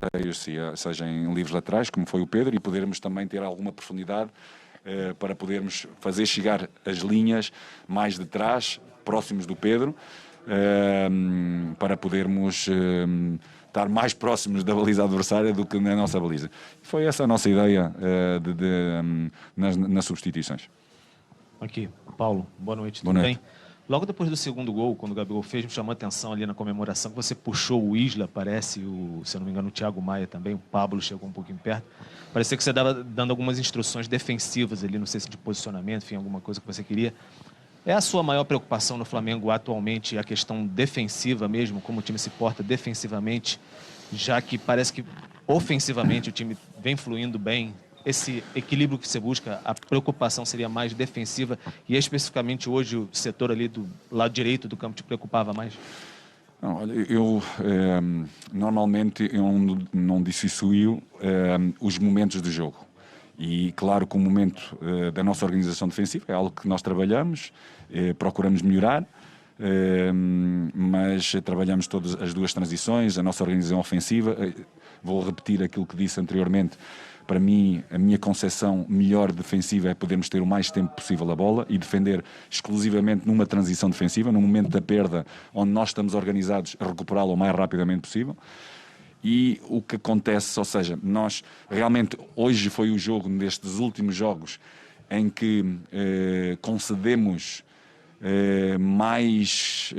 sorteios, seja em livros laterais, como foi o Pedro, e podermos também ter alguma profundidade para podermos fazer chegar as linhas mais de trás, próximos do Pedro, para podermos estar mais próximos da baliza adversária do que na nossa baliza. Foi essa a nossa ideia nas substituições. Aqui, Paulo, boa noite, tudo bem? Logo depois do segundo gol, quando o Gabigol fez, me chamou a atenção ali na comemoração que você puxou o Isla, parece, se eu não me engano, o Thiago Maia também, o Pablo chegou um pouquinho perto. Parecia que você estava dando algumas instruções defensivas ali, não sei se de posicionamento, enfim, alguma coisa que você queria. É a sua maior preocupação no Flamengo atualmente a questão defensiva mesmo, como o time se porta defensivamente, já que parece que ofensivamente o time vem fluindo bem? Esse equilíbrio que você busca, a preocupação seria mais defensiva e especificamente hoje o setor ali do lado direito do campo te preocupava mais? Não, olha, normalmente eu não dissocio os momentos do jogo. E claro que o momento da nossa organização defensiva é algo que nós trabalhamos, procuramos melhorar, mas trabalhamos todas as duas transições, a nossa organização ofensiva. Vou repetir aquilo que disse anteriormente. Para mim, a minha concepção melhor defensiva é podermos ter o mais tempo possível a bola e defender exclusivamente numa transição defensiva, no momento da perda, onde nós estamos organizados a recuperá-lo o mais rapidamente possível. E o que acontece, ou seja, nós realmente, hoje foi o jogo destes últimos jogos em que concedemos mais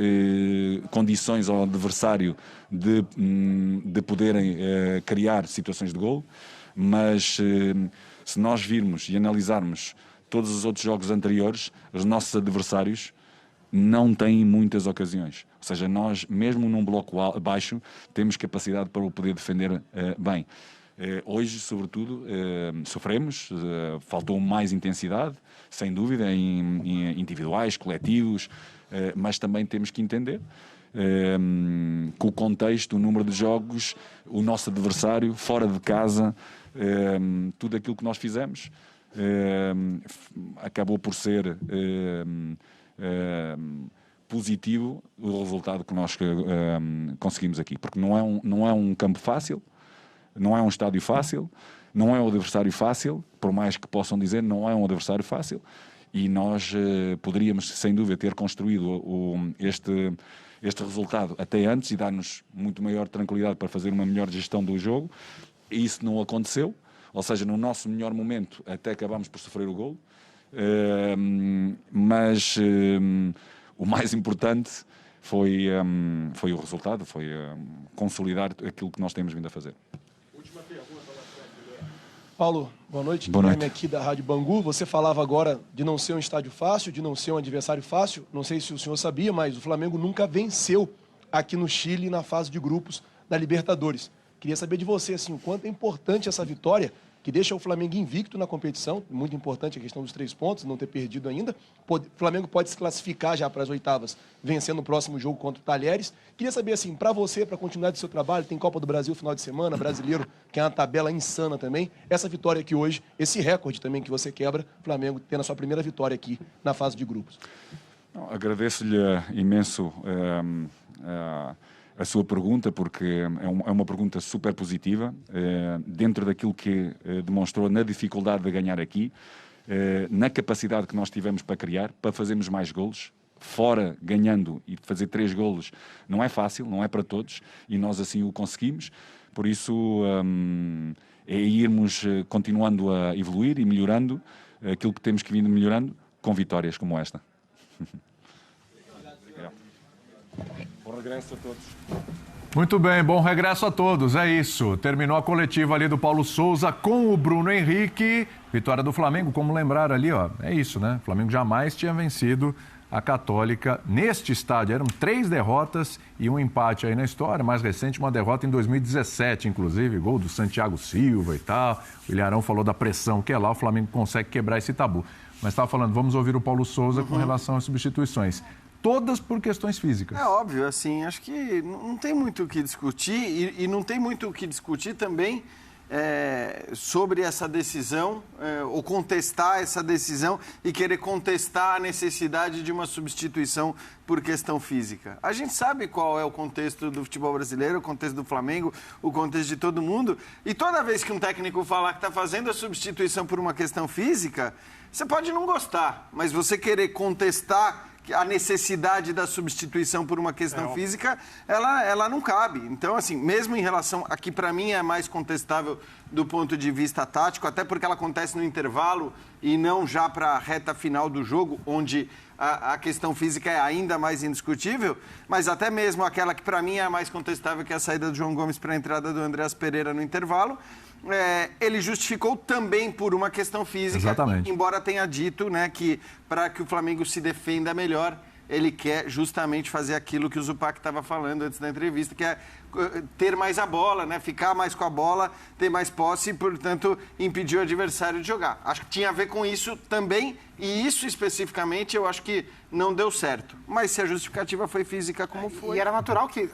condições ao adversário de poderem criar situações de golo. Mas se nós virmos e analisarmos todos os outros jogos anteriores, os nossos adversários não têm muitas ocasiões. Ou seja, nós, mesmo num bloco baixo, temos capacidade para o poder defender bem. Hoje, sobretudo, sofremos, faltou mais intensidade, sem dúvida, em individuais, coletivos, mas também temos que entender com o contexto, o número de jogos, o nosso adversário, fora de casa, tudo aquilo que nós fizemos acabou por ser positivo o resultado que nós conseguimos aqui, porque não é um campo fácil, não é um estádio fácil, não é um adversário fácil, por mais que possam dizer, não é um adversário fácil, e nós poderíamos, sem dúvida, ter construído este resultado até antes e dar-nos muito maior tranquilidade para fazer uma melhor gestão do jogo. E isso não aconteceu, ou seja, no nosso melhor momento até acabámos por sofrer o golo, mas o mais importante foi o resultado, foi consolidar aquilo que nós temos vindo a fazer. Última pergunta. Paulo, boa noite. Boa noite. Guilherme aqui da Rádio Bangu. Você falava agora de não ser um estádio fácil, de não ser um adversário fácil. Não sei se o senhor sabia, mas o Flamengo nunca venceu aqui no Chile na fase de grupos da Libertadores. Queria saber de você, assim, o quanto é importante essa vitória, que deixa o Flamengo invicto na competição. Muito importante a questão dos 3 pontos, não ter perdido ainda. O Flamengo pode se classificar já para as oitavas, vencendo o próximo jogo contra o Talheres. Queria saber, assim, para você, para a continuidade do seu trabalho, tem Copa do Brasil final de semana, Brasileiro, que é uma tabela insana também. Essa vitória aqui hoje, esse recorde também que você quebra, o Flamengo tendo a sua primeira vitória aqui na fase de grupos. Agradeço-lhe imenso a sua pergunta, porque é uma pergunta super positiva, dentro daquilo que demonstrou na dificuldade de ganhar aqui, na capacidade que nós tivemos para criar, para fazermos mais golos, fora ganhando e fazer 3 golos não é fácil, não é para todos, e nós assim o conseguimos, por isso é irmos continuando a evoluir e melhorando aquilo que temos que vir melhorando com vitórias como esta. Bom regresso a todos. Muito bem, bom regresso a todos, é isso. Terminou a coletiva ali do Paulo Souza com o Bruno Henrique. Vitória do Flamengo, como lembrar ali, ó, é isso, né? O Flamengo jamais tinha vencido a Católica neste estádio. Eram 3 derrotas e um empate aí na história. Mais recente, uma derrota em 2017, inclusive, gol do Santiago Silva e tal. O Ilharão falou da pressão que é lá, o Flamengo consegue quebrar esse tabu. Mas estava falando, vamos ouvir o Paulo Souza com relação às substituições. Todas por questões físicas. É óbvio, assim, acho que não tem muito o que discutir e não tem muito o que discutir também sobre essa decisão, ou contestar essa decisão e querer contestar a necessidade de uma substituição por questão física. A gente sabe qual é o contexto do futebol brasileiro, o contexto do Flamengo, o contexto de todo mundo, e toda vez que um técnico falar que está fazendo a substituição por uma questão física, você pode não gostar, mas você querer contestar a necessidade da substituição por uma questão física, ela não cabe. Então, assim, mesmo em relação a que para mim é mais contestável do ponto de vista tático, até porque ela acontece no intervalo e não já para a reta final do jogo, onde a questão física é ainda mais indiscutível, mas até mesmo aquela que para mim é a mais contestável, que é a saída do João Gomes para a entrada do Andreas Pereira no intervalo, ele justificou também por uma questão física. Exatamente. Embora tenha dito, né, que para que o Flamengo se defenda melhor, ele quer justamente fazer aquilo que o Zupac estava falando antes da entrevista, que é ter mais a bola, né, ficar mais com a bola, ter mais posse e, portanto, impedir o adversário de jogar. Acho que tinha a ver com isso também, e isso especificamente eu acho que não deu certo. Mas se a justificativa foi física, como foi? E era natural que,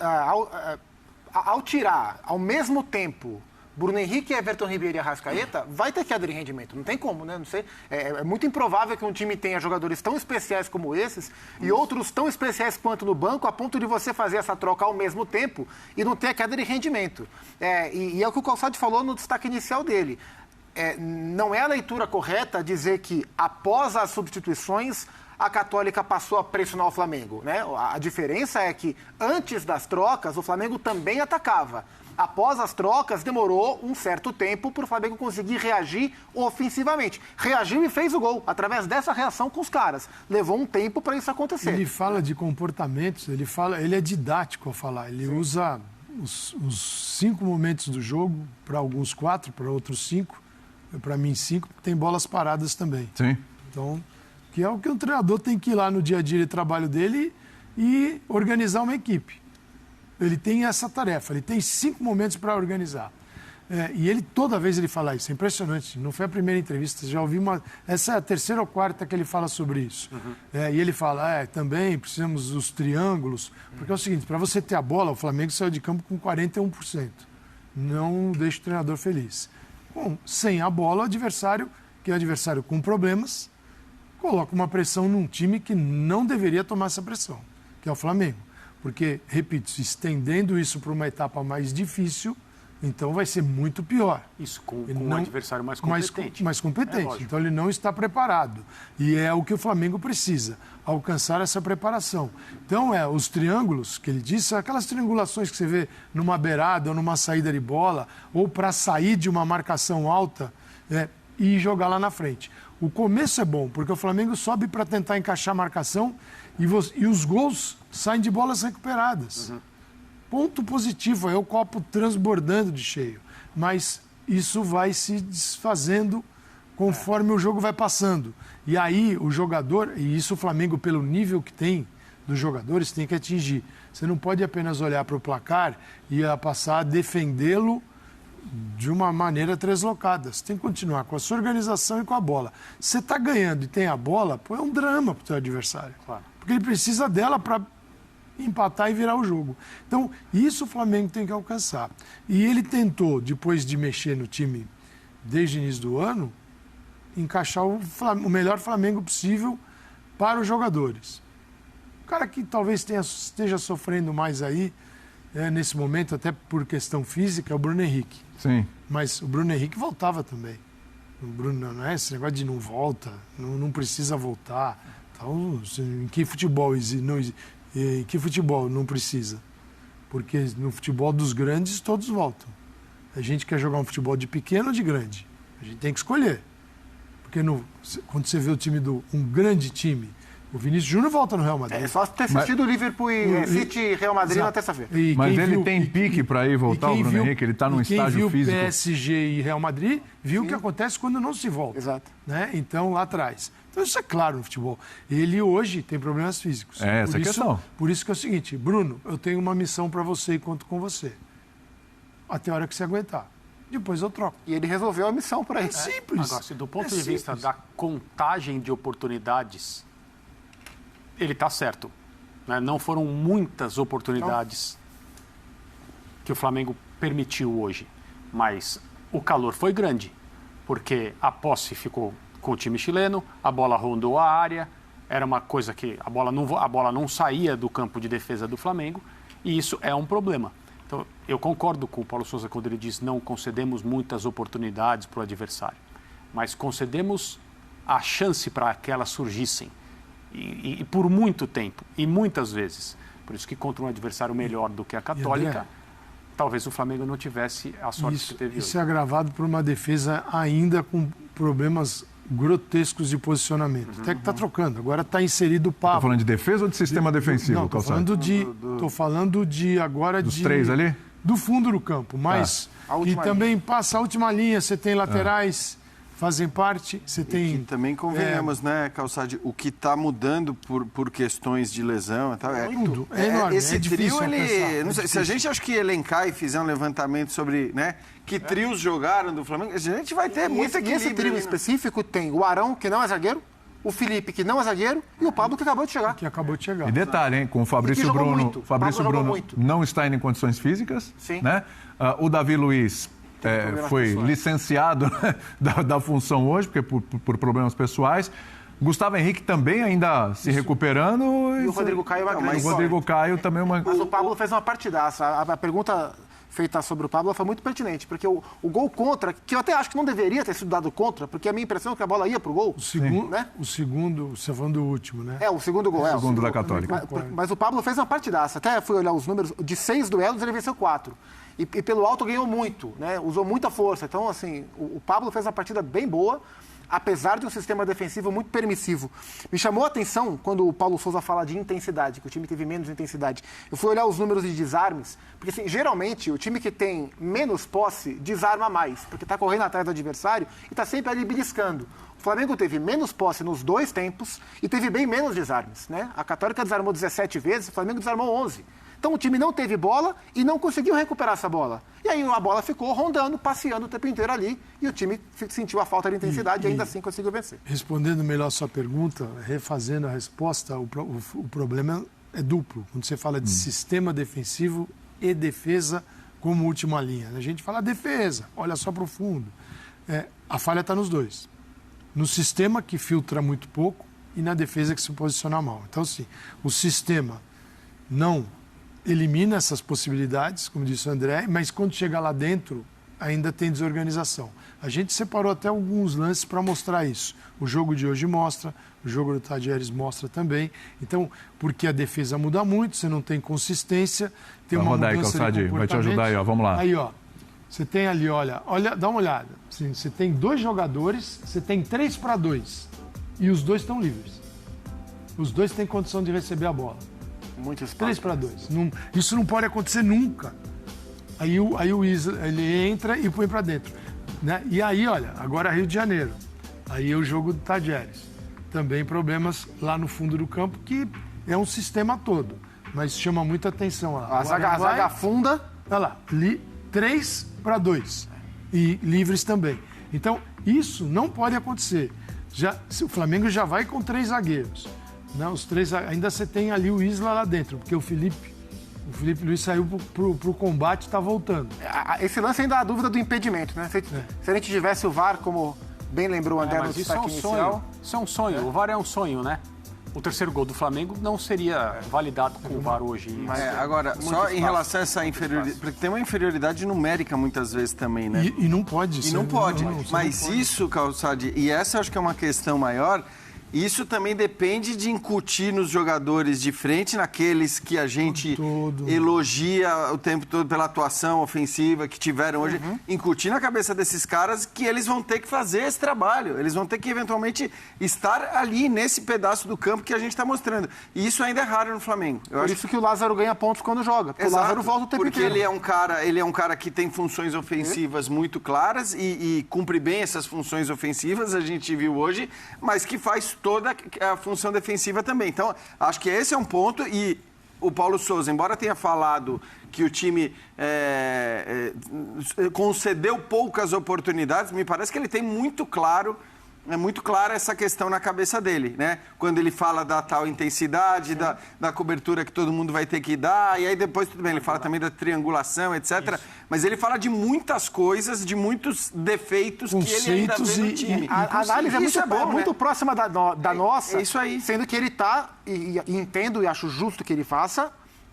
ao tirar, ao mesmo tempo, Bruno Henrique, Everton Ribeiro e Arrascaeta, vai ter queda de rendimento. Não tem como, né? Não sei. É muito improvável que um time tenha jogadores tão especiais como esses e outros tão especiais quanto no banco, a ponto de você fazer essa troca ao mesmo tempo e não ter a queda de rendimento. E é o que o Calçade falou no destaque inicial dele. Não é a leitura correta dizer que, após as substituições, a Católica passou a pressionar o Flamengo, né? A diferença é que, antes das trocas, o Flamengo também atacava. Após as trocas, demorou um certo tempo para o Flamengo conseguir reagir ofensivamente. Reagiu e fez o gol, através dessa reação com os caras. Levou um tempo para isso acontecer. Ele fala de comportamentos, ele é didático ao falar. Ele usa os 5 momentos do jogo, para alguns 4, para outros 5. Para mim 5, porque tem bolas paradas também. Sim. Então, que é o que o treinador tem que ir lá no dia a dia de trabalho dele e organizar uma equipe. Ele tem essa tarefa, ele tem 5 momentos para organizar. E ele, toda vez ele fala isso, é impressionante. Não foi a primeira entrevista, já ouvi essa é a 3ª ou 4ª que ele fala sobre isso. E ele fala, também precisamos dos triângulos, porque é o seguinte, para você ter a bola, o Flamengo saiu de campo com 41%. Não deixa o treinador feliz. Bom, sem a bola, o adversário, que é o adversário com problemas, coloca uma pressão num time que não deveria tomar essa pressão, que é o Flamengo. Porque, repito, se estendendo isso para uma etapa mais difícil, então vai ser muito pior. Isso, com um adversário mais competente. Mais competente. Então ele não está preparado. E é o que o Flamengo precisa, alcançar essa preparação. Então, os triângulos que ele disse, aquelas triangulações que você vê numa beirada ou numa saída de bola, ou para sair de uma marcação alta e jogar lá na frente. O começo é bom, porque o Flamengo sobe para tentar encaixar a marcação e os gols saem de bolas recuperadas. Ponto positivo, é o copo transbordando de cheio. Mas isso vai se desfazendo conforme o jogo vai passando. E aí o jogador, e isso o Flamengo, pelo nível que tem dos jogadores, tem que atingir. Você não pode apenas olhar para o placar e passar a defendê-lo de uma maneira translocada. Você tem que continuar com a sua organização e com a bola. Se você está ganhando e tem a bola, é um drama para o seu adversário. Claro. Porque ele precisa dela para empatar e virar o jogo. Então, isso o Flamengo tem que alcançar. E ele tentou, depois de mexer no time desde o início do ano, encaixar o melhor Flamengo possível para os jogadores. O cara que talvez esteja sofrendo mais aí, nesse momento, até por questão física, é o Bruno Henrique. Sim. Mas o Bruno Henrique voltava também. O Bruno não é esse negócio de não volta, não precisa voltar. Então, em que futebol não precisa? Porque no futebol dos grandes todos voltam. A gente quer jogar um futebol de pequeno ou de grande. A gente tem que escolher. Porque quando você vê o time um grande time, o Vinícius Júnior volta no Real Madrid. É só ter assistido o Liverpool e City e Real Madrid na terça-feira. Mas ele tem pique para ir voltar, o Bruno Henrique? Ele está num estágio físico. Quem viu PSG e Real Madrid viu o que acontece quando não se volta. Exato. Né? Então, lá atrás. Então, isso é claro no futebol. Ele hoje tem problemas físicos. Essa é a questão. Por isso que é o seguinte, Bruno, eu tenho uma missão para você e conto com você. Até a hora que você aguentar. Depois eu troco. E ele resolveu a missão para ele. É simples. Agora, do ponto de vista da contagem de oportunidades, ele está certo. Né? Não foram muitas oportunidades que o Flamengo permitiu hoje. Mas o calor foi grande, porque a posse ficou com o time chileno, a bola rondou a área, era uma coisa que a bola não saía do campo de defesa do Flamengo, e isso é um problema. Então, eu concordo com o Paulo Sousa quando ele diz não concedemos muitas oportunidades para o adversário, mas concedemos a chance para que elas surgissem, e por muito tempo, e muitas vezes. Por isso que contra um adversário melhor do que a Católica, talvez o Flamengo não tivesse a sorte que teve hoje. Isso é agravado por uma defesa ainda com problemas grotescos de posicionamento. Até que está trocando. Agora está inserido o Pablo. Está falando de defesa ou de sistema defensivo? Não, estou falando de agora dos três ali? Do fundo do campo. Mas e também passa a última linha. Você tem laterais, fazem parte. Você tem. E também convenhamos, né, Calçade, o que está mudando por questões de lesão. Tudo. É enorme. Esse difícil trio, alcançar, não sei, se a gente acho que elencar e fizer um levantamento sobre, né, que trios jogaram do Flamengo, a gente vai ter muito equilíbrio. Nesse trio específico tem o Arão, que não é zagueiro, o Felipe, que não é zagueiro, e o Pablo, que acabou de chegar. E detalhe, hein, com o Fabrício Bruno. Fabrício Bruno não está indo em condições físicas. Sim. Né? O Davi Luiz foi licenciado da função hoje, porque por problemas pessoais. Gustavo Henrique também ainda se recuperando. E o Rodrigo Caio é uma grande O Rodrigo Caio também é uma... Mas o Pablo fez uma partidaça. A pergunta feita sobre o Pablo foi muito pertinente, porque o gol contra, que eu até acho que não deveria ter sido dado contra, porque a minha impressão é que a bola ia pro gol. O segundo, você está falando do último, né? O segundo gol. O segundo da Católica. Mas o Pablo fez uma partidaça. Até fui olhar os números, de 6 duelos ele venceu 4. E pelo alto ganhou muito, né? Usou muita força. Então, assim, o Pablo fez uma partida bem boa, apesar de um sistema defensivo muito permissivo. Me chamou a atenção quando o Paulo Sousa fala de intensidade, que o time teve menos intensidade. Eu fui olhar os números de desarmes, porque assim, geralmente o time que tem menos posse desarma mais, porque está correndo atrás do adversário e está sempre ali beliscando. O Flamengo teve menos posse nos 2 tempos e teve bem menos desarmes, né? A Católica desarmou 17 vezes, o Flamengo desarmou 11. Então o time não teve bola e não conseguiu recuperar essa bola. E aí a bola ficou rondando, passeando o tempo inteiro ali e o time sentiu a falta de intensidade e ainda assim conseguiu vencer. Respondendo melhor a sua pergunta, refazendo a resposta, o problema é duplo. Quando você fala de sistema defensivo e defesa como última linha. A gente fala defesa, olha só para o fundo. A falha está nos dois. No sistema, que filtra muito pouco, e na defesa, que se posiciona mal. Então, assim, o sistema não elimina essas possibilidades, como disse o André, mas quando chega lá dentro, ainda tem desorganização. A gente separou até alguns lances para mostrar isso. O jogo de hoje mostra, o jogo do Tadieres mostra também. Então, porque a defesa muda muito, você não tem consistência, tem uma mudança de comportamento. Vai te ajudar aí, ó. Vamos lá. Aí, ó, você tem ali, olha, dá uma olhada. Assim, você tem 2 jogadores, você tem 3 para 2 e os 2 estão livres. Os 2 têm condição de receber a bola. Muito espaço. 3 para 2. Isso não pode acontecer nunca. Aí o Isla, ele entra e põe para dentro. Né? E aí, olha, agora Rio de Janeiro. Aí é o jogo do Tadieres. Também problemas lá no fundo do campo, que é um sistema todo. Mas chama muita atenção lá. A zaga funda. Olha lá, 3 para 2. E livres também. Então, isso não pode acontecer. O Flamengo já vai com 3 zagueiros. Não, os 3, ainda você tem ali o Isla lá dentro, porque o Felipe Luiz saiu pro combate e está voltando. Esse lance ainda há a dúvida do impedimento, né? Se a gente tivesse o VAR, como bem lembrou o André no destaque inicial... Isso é um sonho, o VAR é um sonho, né? O terceiro gol do Flamengo não seria validado com o VAR hoje. Agora, só em relação a essa inferioridade, porque tem uma inferioridade numérica muitas vezes também, né? E não pode ser. E não pode. Mas isso, Calçade, e essa acho que é uma questão maior... Isso também depende de incutir nos jogadores de frente, naqueles que a gente elogia o tempo todo pela atuação ofensiva que tiveram hoje, incutir na cabeça desses caras que eles vão ter que fazer esse trabalho, eles vão ter que eventualmente estar ali nesse pedaço do campo que a gente está mostrando. E isso ainda é raro no Flamengo. Por isso que o Lázaro ganha pontos quando joga, porque o Lázaro volta o tempo inteiro. Porque ele é um cara que tem funções ofensivas muito claras e cumpre bem essas funções ofensivas, a gente viu hoje, mas que faz toda a função defensiva também. Então, acho que esse é um ponto e o Paulo Sousa, embora tenha falado que o time concedeu poucas oportunidades, me parece que ele tem muito claro é muito clara essa questão na cabeça dele, né? Quando ele fala da tal intensidade, da cobertura que todo mundo vai ter que dar, e aí depois, tudo bem, ele fala também da triangulação, etc. Isso. Mas ele fala de muitas coisas, de muitos defeitos que ele ainda vê no time. A análise é muito próxima da nossa. É isso aí. Sendo que ele está, e entendo e acho justo que ele faça,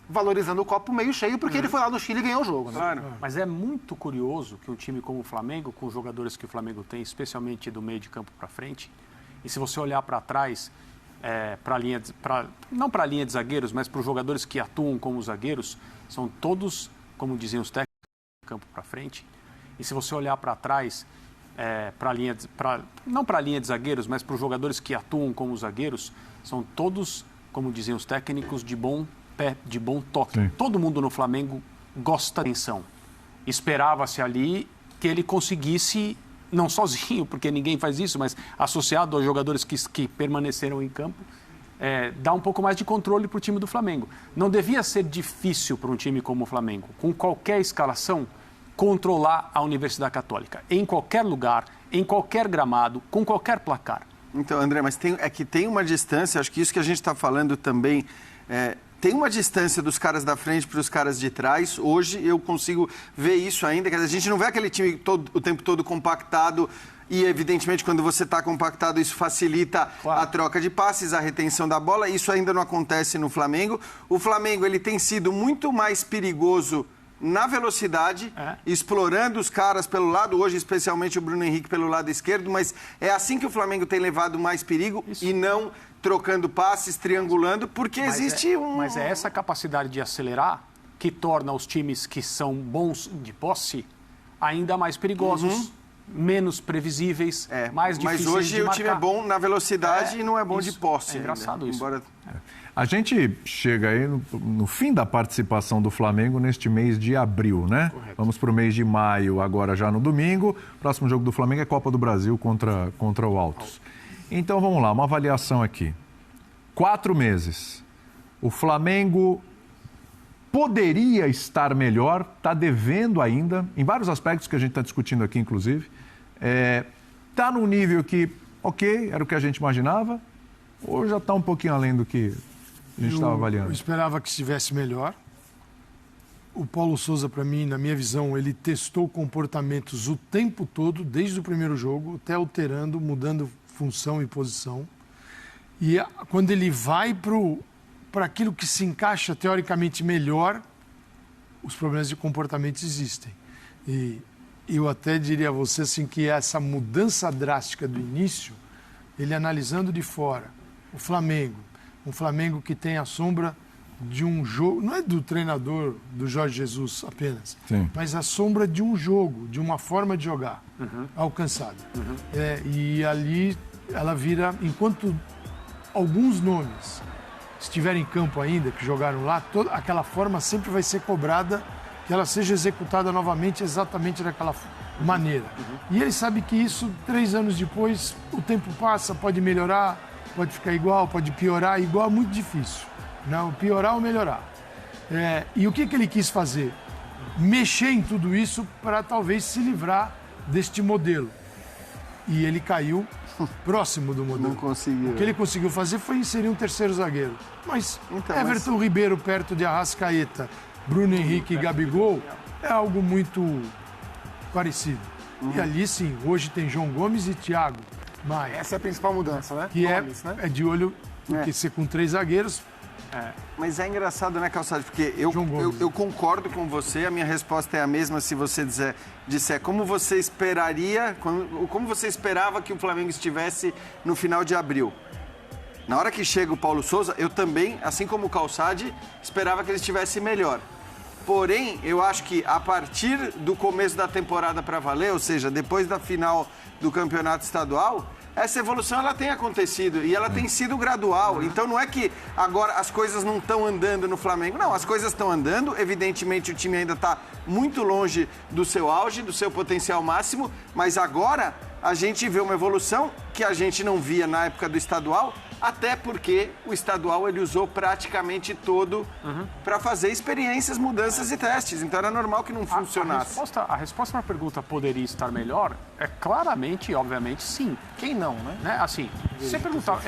valorizando o copo meio cheio, porque ele foi lá no Chile e ganhou o jogo. Né? Claro. Mas é muito curioso que um time como o Flamengo, com os jogadores que o Flamengo tem, especialmente do meio de campo para frente, e se você olhar para trás, não para a linha de zagueiros, mas para os jogadores que atuam como zagueiros, são todos, como diziam os técnicos, campo para frente. E se você olhar para trás, não para a linha de zagueiros, mas para os jogadores que atuam como zagueiros, são todos, como diziam os técnicos, de bom pé, de bom toque. Sim. Todo mundo no Flamengo gosta de atenção. Esperava-se ali que ele conseguisse, não sozinho, porque ninguém faz isso, mas associado aos jogadores que permaneceram em campo, dar um pouco mais de controle para o time do Flamengo. Não devia ser difícil para um time como o Flamengo, com qualquer escalação, controlar a Universidade Católica, em qualquer lugar, em qualquer gramado, com qualquer placar. Então, André, mas tem uma distância, acho que isso que a gente está falando também... Tem uma distância dos caras da frente para os caras de trás. Hoje eu consigo ver isso ainda. Quer dizer, a gente não vê aquele time o tempo todo compactado e, evidentemente, quando você está compactado, isso facilita a troca de passes, a retenção da bola. Isso ainda não acontece no Flamengo. O Flamengo ele tem sido muito mais perigoso na velocidade, explorando os caras pelo lado, hoje especialmente o Bruno Henrique pelo lado esquerdo, mas é assim que o Flamengo tem levado mais perigo e não... trocando passes, triangulando, porque existe Mas é essa capacidade de acelerar que torna os times que são bons de posse ainda mais perigosos, menos previsíveis, mais difíceis de marcar. Mas hoje o time é bom na velocidade e não é bom de posse. É engraçado ainda. Embora... A gente chega aí no fim da participação do Flamengo neste mês de abril, né? Correto. Vamos para o mês de maio, agora já no domingo. O próximo jogo do Flamengo é Copa do Brasil contra o Altos. Então, vamos lá, uma avaliação aqui. 4 meses. O Flamengo poderia estar melhor, está devendo ainda, em vários aspectos que a gente está discutindo aqui, inclusive. Está num nível que, ok, era o que a gente imaginava, ou já está um pouquinho além do que a gente estava avaliando? Eu esperava que estivesse melhor. O Paulo Souza, para mim, na minha visão, ele testou comportamentos o tempo todo, desde o primeiro jogo, até alterando, mudando função e posição. E quando ele vai para aquilo que se encaixa teoricamente melhor, os problemas de comportamento existem. E eu até diria a você assim, que essa mudança drástica do início, ele analisando de fora, o Flamengo, um Flamengo que tem a sombra de um jogo, não é do treinador do Jorge Jesus apenas, sim, mas a sombra de um jogo, de uma forma de jogar alcançada. E ali ela vira, enquanto alguns nomes estiverem em campo ainda, que jogaram lá, toda aquela forma sempre vai ser cobrada, que ela seja executada novamente exatamente daquela maneira. E ele sabe que isso, 3 anos depois, o tempo passa, pode melhorar, pode ficar igual, pode piorar, igual é muito difícil. Não, piorar ou melhorar. E o que ele quis fazer? Mexer em tudo isso para talvez se livrar deste modelo. E ele caiu próximo do modelo. Não conseguiu. O que ele conseguiu fazer foi inserir um terceiro zagueiro. Mas Everton Ribeiro perto de Arrascaeta, Bruno Henrique e Gabigol é algo muito parecido. E ali sim, hoje tem João Gomes e Thiago Maia. Essa é a principal mudança, né? Que Gomes, é de olho, porque ser com 3 zagueiros... Mas é engraçado, né, Calçado? Porque eu concordo com você, a minha resposta é a mesma se você disser como você esperaria, como você esperava que o Flamengo estivesse no final de abril. Na hora que chega o Paulo Souza, eu também, assim como o Calçade, esperava que ele estivesse melhor. Porém, eu acho que a partir do começo da temporada para valer, ou seja, depois da final do campeonato estadual, essa evolução ela tem acontecido e ela tem sido gradual. Então não é que agora as coisas não estão andando no Flamengo. Não, as coisas estão andando. Evidentemente o time ainda está muito longe do seu auge, do seu potencial máximo. Mas agora a gente vê uma evolução que a gente não via na época do estadual até porque o estadual ele usou praticamente todo para fazer experiências, mudanças e testes. Então era normal que não funcionasse. A resposta para a pergunta poderia estar melhor é claramente, obviamente, sim. Quem não, né? Assim, se você perguntar,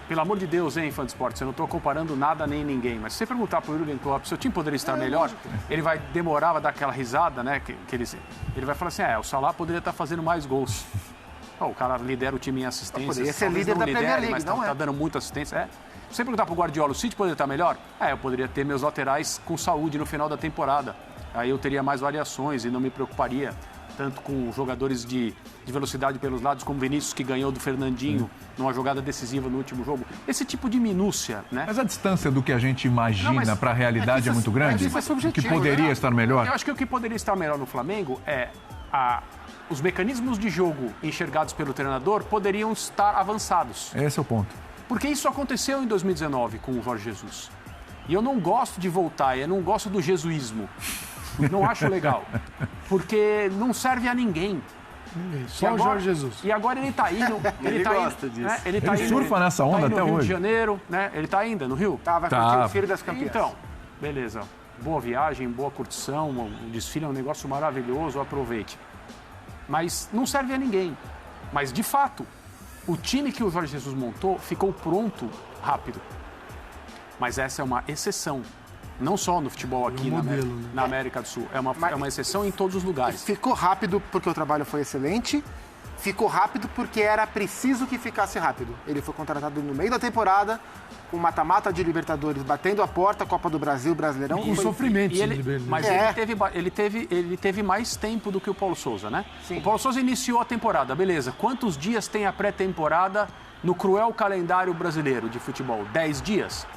pelo amor de Deus, hein, fã de esportes, eu não estou comparando nada nem ninguém, mas se você perguntar para o Jürgen Klopp, seu time poderia estar melhor, ele vai demorar, vai dar aquela risada, né? Ele vai falar assim, o Salah poderia estar fazendo mais gols. O cara lidera o time em assistência. Poderia ser líder da Premier League, mas não tá dando muita assistência. Se você perguntar pro Guardiola, o City poderia estar melhor? Eu poderia ter meus laterais com saúde no final da temporada. Aí eu teria mais variações e não me preocuparia tanto com jogadores de velocidade pelos lados, como Vinícius, que ganhou do Fernandinho numa jogada decisiva no último jogo. Esse tipo de minúcia, né? Mas a distância do que a gente imagina para a realidade é muito grande? Isso é subjetivo, que poderia estar melhor? Eu acho que o que poderia estar melhor no Flamengo é os mecanismos de jogo enxergados pelo treinador poderiam estar avançados. Esse é o ponto. Porque isso aconteceu em 2019 com o Jorge Jesus. E eu não gosto de voltar, eu não gosto do jesuísmo. Não acho legal. Porque não serve a ninguém. Só o Jorge Jesus. E agora ele tá indo. Ele gosta disso. Né? Ele surfa nessa onda até no Rio hoje. de Janeiro, né? Ele tá ainda no Rio? Vai curtir o Filho das Campeãs. Então, beleza. Boa viagem, boa curtição, o desfile é um negócio maravilhoso, aproveite. Mas não serve a ninguém. Mas, de fato, o time que o Jorge Jesus montou ficou pronto rápido. Mas essa é uma exceção. Não só no futebol aqui na América do Sul. É uma exceção em todos os lugares. Ficou rápido porque o trabalho foi excelente. Ficou rápido porque era preciso que ficasse rápido. Ele foi contratado no meio da temporada, com mata-mata de Libertadores batendo a porta, Copa do Brasil, Brasileirão. Com sofrimento. Mas ele teve mais tempo do que o Paulo Sousa, né? Sim. O Paulo Sousa iniciou a temporada, beleza. Quantos dias tem a pré-temporada no cruel calendário brasileiro de futebol? 10 dias?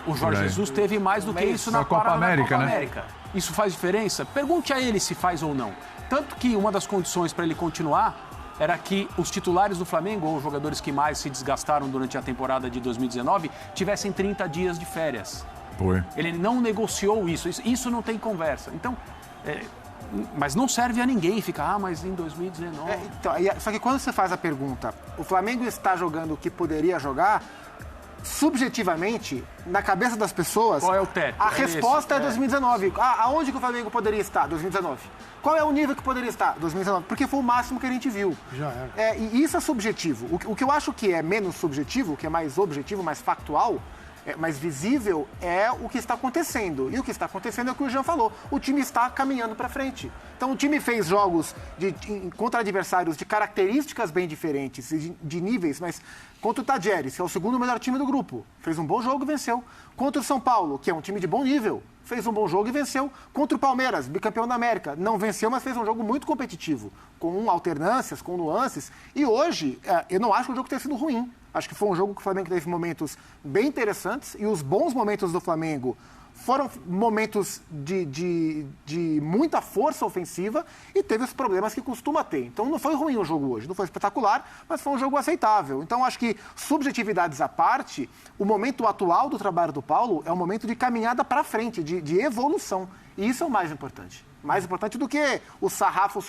O Jorge Jesus teve mais do que isso na Copa América, né? América. Isso faz diferença? Pergunte a ele se faz ou não. Tanto que uma das condições para ele continuar era que os titulares do Flamengo, ou os jogadores que mais se desgastaram durante a temporada de 2019, tivessem 30 dias de férias. Ele não negociou isso. Isso não tem conversa. Então, mas não serve a ninguém ficar, mas em 2019... Só que quando você faz a pergunta, o Flamengo está jogando o que poderia jogar, subjetivamente, na cabeça das pessoas... Qual é o teto? A resposta é 2019. Aonde que o Flamengo poderia estar? 2019. Qual é o nível que poderia estar? 2019. Porque foi o máximo que a gente viu. Já era. E isso é subjetivo. O que eu acho que é menos subjetivo, o que é mais objetivo, mais factual, mais visível, é o que está acontecendo. E o que está acontecendo é o que o Jean falou. O time está caminhando para frente. Então, o time fez jogos contra adversários de características bem diferentes, de níveis, mas contra o Tajeres, que é o segundo melhor time do grupo, fez um bom jogo e venceu. Contra o São Paulo, que é um time de bom nível, fez um bom jogo e venceu. Contra o Palmeiras, bicampeão da América, não venceu, mas fez um jogo muito competitivo, com alternâncias, com nuances. E hoje, eu não acho que o jogo tenha sido ruim. Acho que foi um jogo que o Flamengo teve momentos bem interessantes e os bons momentos do Flamengo foram momentos de muita força ofensiva e teve os problemas que costuma ter. Então não foi ruim o jogo hoje, não foi espetacular, mas foi um jogo aceitável. Então acho que, subjetividades à parte, o momento atual do trabalho do Paulo é um momento de caminhada para frente, de evolução. E isso é o mais importante. Mais importante do que o sarrafo